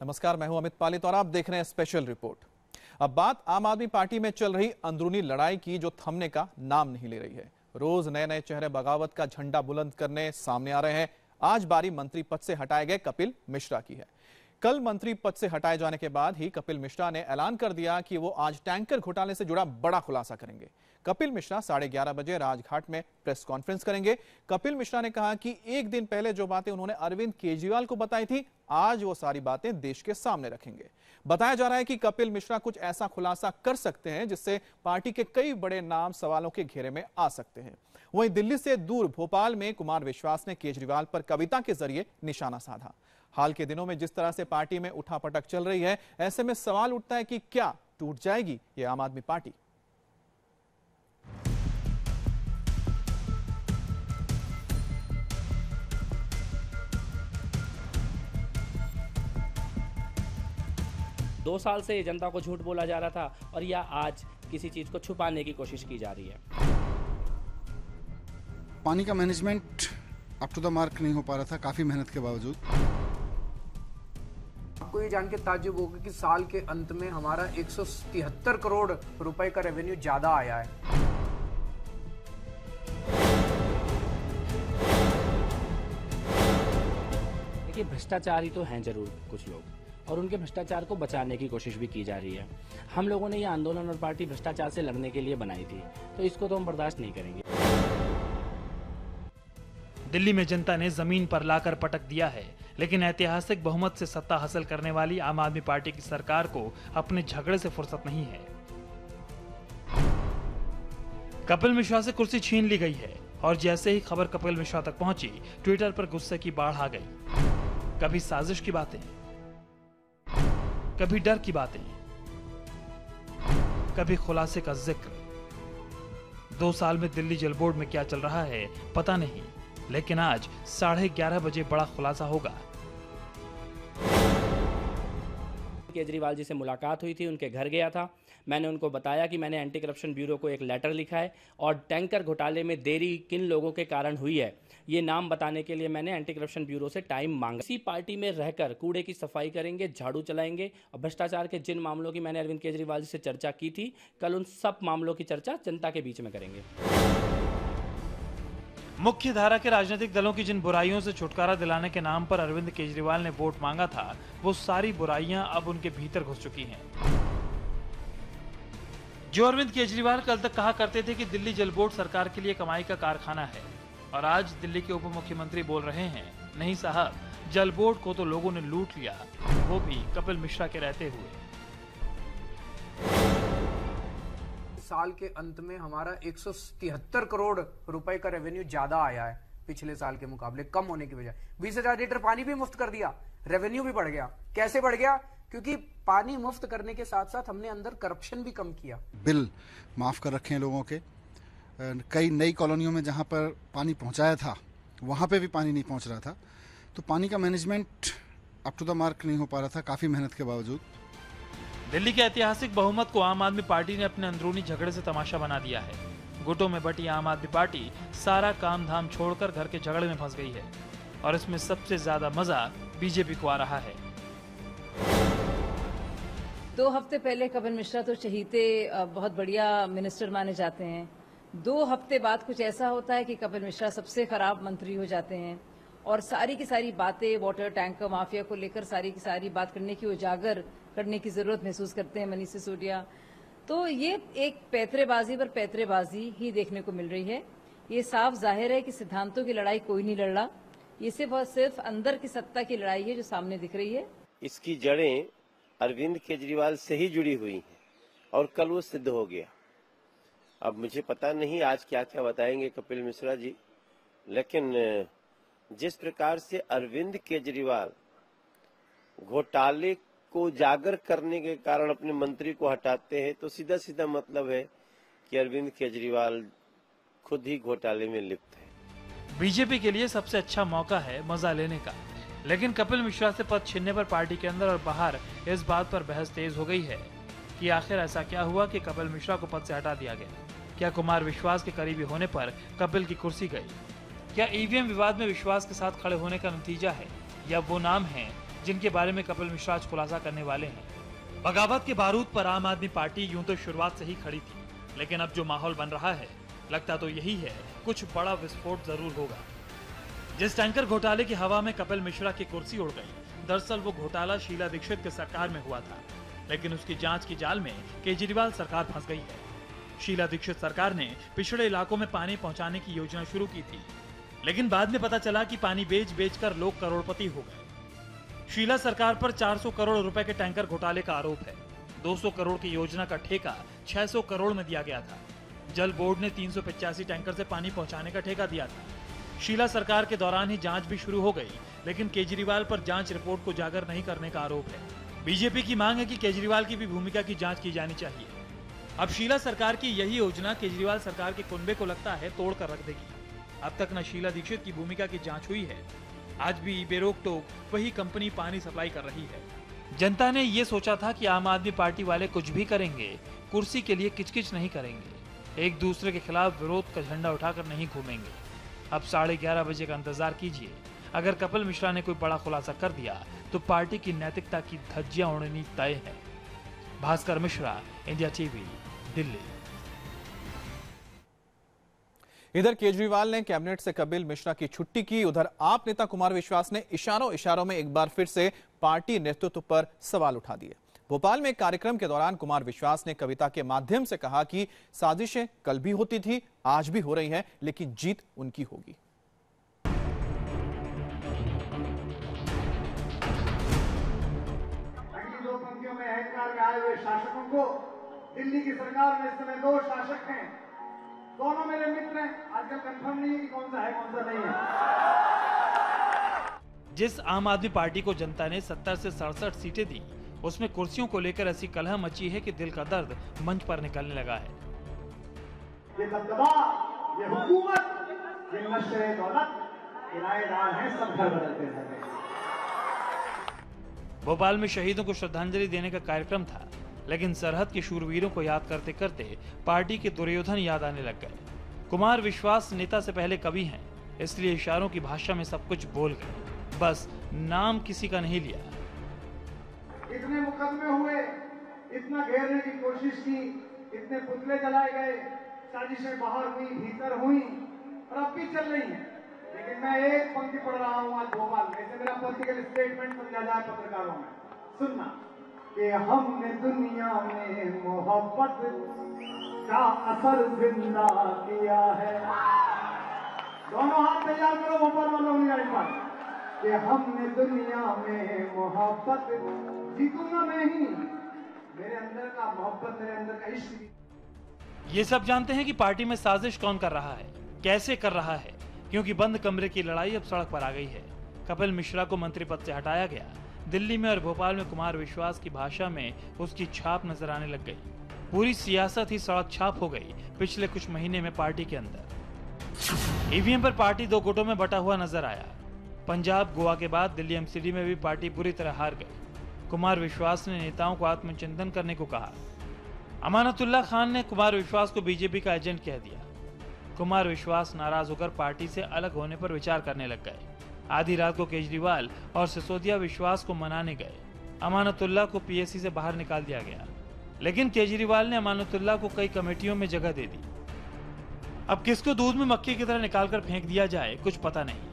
नमस्कार, मैं हूं अमित पालित और आप देख रहे हैं स्पेशल रिपोर्ट। अब बात आम आदमी पार्टी में चल रही अंदरूनी लड़ाई की जो थमने का नाम नहीं ले रही है। रोज नए नए चेहरे बगावत का झंडा बुलंद करने सामने आ रहे हैं। आज बारी मंत्री पद से हटाए गए कपिल मिश्रा की है। कल मंत्री पद से हटाए जाने के बाद ही कपिल मिश्रा ने ऐलान कर दिया कि वो आज टैंकर घोटाले से जुड़ा बड़ा खुलासा करेंगे। कपिल मिश्रा 11:30 बजे राजघाट में प्रेस कॉन्फ्रेंस करेंगे। कपिल मिश्रा ने कहा कि एक दिन पहले जो बातें उन्होंने अरविंद केजरीवाल को बताई थी, आज वो सारी बातें देश के सामने रखेंगे। बताया जा रहा है कि कपिल मिश्रा कुछ ऐसा खुलासा कर सकते हैं जिससे पार्टी के कई बड़े नाम सवालों के घेरे में आ सकते हैं। वहीं दिल्ली से दूर भोपाल में कुमार विश्वास ने केजरीवाल पर कविता के जरिए निशाना साधा। हाल के दिनों में जिस तरह से पार्टी में उठापटक चल रही है, ऐसे में सवाल उठता है कि क्या टूट जाएगी ये आम आदमी पार्टी। दो साल से जनता को झूठ बोला जा रहा था और या आज किसी चीज को छुपाने की कोशिश की जा रही है। पानी का management up to the mark नहीं हो पा रहा था, काफी मेहनत के बावजूद। आपको ये जान के ताज्जुब होगा कि साल के अंत में हमारा 173 करोड़ रुपए का रेवेन्यू ज्यादा आया है। देखिए, भ्रष्टाचारी तो हैं जरूर कुछ लोग, और उनके भ्रष्टाचार को बचाने की कोशिश भी की जा रही है। हम लोगों ने ये आंदोलन और पार्टी भ्रष्टाचार से लड़ने के लिए बनाई थी, तो इसको तो हम बर्दाश्त नहीं करेंगे। दिल्ली में जनता ने जमीन पर लाकर पटक दिया है, लेकिन ऐतिहासिक बहुमत से सत्ता हासिल करने वाली आम आदमी पार्टी की सरकार को अपने झगड़े से फुर्सत नहीं है। कपिल मिश्रा से कुर्सी छीन ली गई है और जैसे ही खबर कपिल मिश्रा तक पहुंची, ट्विटर पर गुस्से की बाढ़ आ गई। कभी साजिश की बातें, कभी डर की बातें, कभी खुलासे का जिक्र। 2 साल में दिल्ली जल बोर्ड में क्या चल रहा है पता नहीं, लेकिन आज 11:30 बजे बड़ा खुलासा होगा। केजरीवाल जी से मुलाकात हुई थी, उनके घर गया था। मैंने उनको बताया कि मैंने एंटी करप्शन ब्यूरो को एक लेटर लिखा है और टैंकर घोटाले में देरी किन लोगों के कारण हुई है, ये नाम बताने के लिए मैंने एंटी करप्शन ब्यूरो से टाइम मांगा। इसी पार्टी में रहकर कूड़े की सफाई करेंगे, झाड़ू चलाएंगे और भ्रष्टाचार के जिन मामलों की मैंने अरविंद केजरीवाल जी से चर्चा की थी, कल उन सब मामलों की चर्चा जनता के बीच में करेंगे। मुख्य धारा के राजनीतिक दलों की जिन बुराइयों से छुटकारा दिलाने के नाम पर अरविंद केजरीवाल ने वोट मांगा था, वो सारी बुराइयां अब उनके भीतर घुस चुकी हैं। जो अरविंद केजरीवाल कल तक कहा करते थे कि दिल्ली जल बोर्ड सरकार के लिए कमाई का कारखाना है, और आज दिल्ली के उप मुख्यमंत्री बोल रहे हैं, नहीं साहब, जल बोर्ड को तो लोगों ने लूट लिया, वो भी कपिल मिश्रा के रहते हुए। साल के अंत में हमारा 173 करोड़ रुपए का रेवेन्यू ज्यादा आया है पिछले साल के मुकाबले, कम होने की वजह। 20,000 लीटर पानी भी मुफ्त कर दिया, रेवेन्यू भी बढ़ गया। कैसे बढ़ गया? क्योंकि पानी मुफ्त करने के साथ साथ हमने अंदर करप्शन भी कम किया। बिल माफ कर रखे हैं लोगों के। कई नई कॉलोनियों में जहां पर पानी पहुंचाया था, वहां पे भी पानी नहीं पहुंच रहा था। तो पानी का management up to the mark नहीं हो पा रहा था, काफी मेहनत के बावजूद। दिल्ली के ऐतिहासिक बहुमत को आम आदमी पार्टी ने अपने अंदरूनी झगड़े से तमाशा बना दिया है। गुटों में बटी आम आदमी पार्टी सारा काम धाम छोड़कर घर के झगड़े में फंस गई है, और इसमें सबसे ज्यादा मजा बीजेपी को आ रहा है। 2 हफ्ते पहले कपिल मिश्रा तो चहीते बहुत बढ़िया मिनिस्टर माने जाते हैं। 2 हफ्ते बाद कुछ ऐसा होता है कि कपिल मिश्रा सबसे खराब मंत्री हो जाते हैं, और सारी की सारी बातें वाटर टैंकर माफिया को लेकर सारी की सारी बात करने की, उजागर करने की जरूरत महसूस करते हैं मनीष सिसोदिया। तो ये एक पैतरेबाजी पर पैतरेबाजी ही देखने को मिल रही है। ये साफ जाहिर है कि सिद्धांतों की लड़ाई कोई नहीं लड़ रहा, ये सिर्फ और सिर्फ अंदर की सत्ता की लड़ाई है जो सामने दिख रही है। इसकी जड़ें अरविंद केजरीवाल से ही जुड़ी हुई हैं और कल वो सिद्ध हो गया। अब मुझे पता नहीं आज क्या क्या बताएंगे कपिल मिश्रा जी, लेकिन जिस प्रकार से अरविंद केजरीवाल घोटाले को उजागर करने के कारण अपने मंत्री को हटाते हैं, तो सीधा सीधा मतलब है कि अरविंद केजरीवाल खुद ही घोटाले में लिप्त है। बीजेपी के लिए सबसे अच्छा मौका है मजा लेने का, लेकिन कपिल मिश्रा से पद छीनने पर पार्टी के अंदर और बाहर इस बात पर बहस तेज हो गई है कि आखिर ऐसा क्या हुआ कि कपिल मिश्रा को पद से हटा दिया गया। क्या कुमार विश्वास के करीबी होने पर कपिल की कुर्सी गई? क्या ईवीएम विवाद में विश्वास के साथ खड़े होने का नतीजा है, या वो नाम है जिनके बारे में कपिल मिश्रा आज खुलासा करने वाले हैं। बगावत के बारूद पर आम आदमी पार्टी यूं तो शुरुआत से ही खड़ी थी, लेकिन अब जो माहौल बन रहा है लगता तो यही है कुछ बड़ा विस्फोट जरूर होगा। जिस टैंकर घोटाले की हवा में कपिल मिश्रा की कुर्सी उड़ गई, दरअसल वो घोटाला शीला दीक्षित की सरकार में हुआ था, लेकिन उसकी जांच की जाल में केजरीवाल सरकार फंस गई है। शीला दीक्षित सरकार ने पिछड़े इलाकों में पानी पहुंचाने की योजना शुरू की थी, लेकिन बाद में पता चला कि पानी बेच कर लोग करोड़पति हो गए। शीला सरकार पर 400 करोड़ रुपए के टैंकर घोटाले का आरोप है। 200 करोड़ की योजना का ठेका 600 करोड़ में दिया गया था। जल बोर्ड ने 385 टैंकर से पानी पहुंचाने का ठेका दिया था। शीला सरकार के दौरान ही जांच भी शुरू हो गई, लेकिन केजरीवाल पर जांच रिपोर्ट को उजागर नहीं करने का आरोप है। बीजेपी की मांग है कि केजरीवाल की भी भूमिका की जांच की जानी चाहिए। अब शीला सरकार की यही योजना केजरीवाल सरकार के कुनबे को लगता है तोड़ कर रख देगी। अब तक न शीला दीक्षित की भूमिका की जांच हुई है, आज भी बेरोक टोक वही कंपनी पानी सप्लाई कर रही है। जनता ने ये सोचा था कि आम आदमी पार्टी वाले कुछ भी करेंगे, कुर्सी के लिए किचकिच नहीं करेंगे, एक दूसरे के खिलाफ विरोध का झंडा उठाकर नहीं घूमेंगे। अब 11:30 बजे का इंतजार कीजिए। अगर कपिल मिश्रा ने कोई बड़ा खुलासा कर दिया तो पार्टी की नैतिकता की धज्जियां उड़नी तय है। Bhaskar Mishra, India TV, Delhi. इधर केजरीवाल ने कैबिनेट से कपिल मिश्रा की छुट्टी की। उधर आप नेता कुमार विश्वास ने इशारों में एक बार फिर से पार्टी नेतृत्व पर सवाल उठा दिए। भोपाल में एक कार्यक्रम के दौरान कुमार विश्वास ने कविता के माध्यम से कहा कि साजिशें कल भी होती थी, आज भी हो रही हैं, लेकिन जीत उनकी होगी। दो पंक्तियों में अहंकार में आए हुए शासकों को, दिल्ली की सरकार में इस समय 2 शासक हैं, दोनों मेरे मित्र हैं। आजकल कंफर्म नहीं है कि कौन सा है कौन सा नहीं है। जिस आम आदमी पार्टी को जनता ने 70 से 67 सीटें दी, उसमें कुर्सियों को लेकर ऐसी कलह मची है कि दिल का दर्द मंच पर निकलने लगा है। ये दबदबा, ये हुकूमत, ये नशे दौलत, किराएदार हैं, सब घर बदलते रहते हैं। भोपाल में शहीदों को श्रद्धांजलि देने का कार्यक्रम था, लेकिन सरहद के शूरवीरों को याद करते करते पार्टी के दुर्योधन याद आने लग गए। कुमार विश्वास नेता से पहले कवि हैं, इसलिए इशारों की भाषा में सब कुछ बोल गए, बस नाम किसी का नहीं लिया। इतने मुकदमे हुए, इतना घेरने की कोशिश की, इतने पुतले जलाए गए, साजिशें बाहर हुई, भीतर हुई और अब भी चल रही हैं। लेकिन मैं एक पंक्ति पढ़ रहा हूँ आज भोपाल में, इसे मेरा पॉलिटिकल स्टेटमेंट समझा जाए पत्रकारों में, सुनना कि हमने दुनिया में मोहब्बत का असर जिंदा किया है। दोनों हाथ तैयार करो भोपाल वालों ने, कि हमने दुनिया में मोहब्बत, जीतूंगा मैं ही, मेरे अंदर का मोहब्बत, मेरे अंदर का इश्क। ये सब जानते हैं कि पार्टी में साजिश कौन कर रहा है, कैसे कर रहा है, क्योंकि बंद कमरे की लड़ाई अब सड़क पर आ गई है। कपिल मिश्रा को मंत्री पद से हटाया गया। दिल्ली में और भोपाल में कुमार विश्वास की भाषा में उसकी छाप नजर आने लग गई। पूरी सियासत ही सड़क छाप हो गई पिछले कुछ महीने में पार्टी के अंदर। ईवीएम पर पार्टी 2 गुटों में बटा हुआ नजर आया। पंजाब, गोवा के बाद दिल्ली एमसीडी में भी पार्टी बुरी तरह हार गई। कुमार विश्वास ने नेताओं को आत्मचिंतन करने को कहा। अमानतुल्लाह खान ने कुमार विश्वास को बीजेपी का एजेंट कह दिया। कुमार विश्वास नाराज होकर पार्टी से अलग होने पर विचार करने लग गए। आधी रात को केजरीवाल और सिसोदिया विश्वास को मनाने गए। अमानतुल्लाह को पीएससी से बाहर निकाल दिया गया, लेकिन केजरीवाल ने अमानतुल्लाह को कई कमेटियों में जगह दे दी। अब किसको दूध में मक्खी की तरह निकालकर फेंक दिया जाए, कुछ पता नहीं।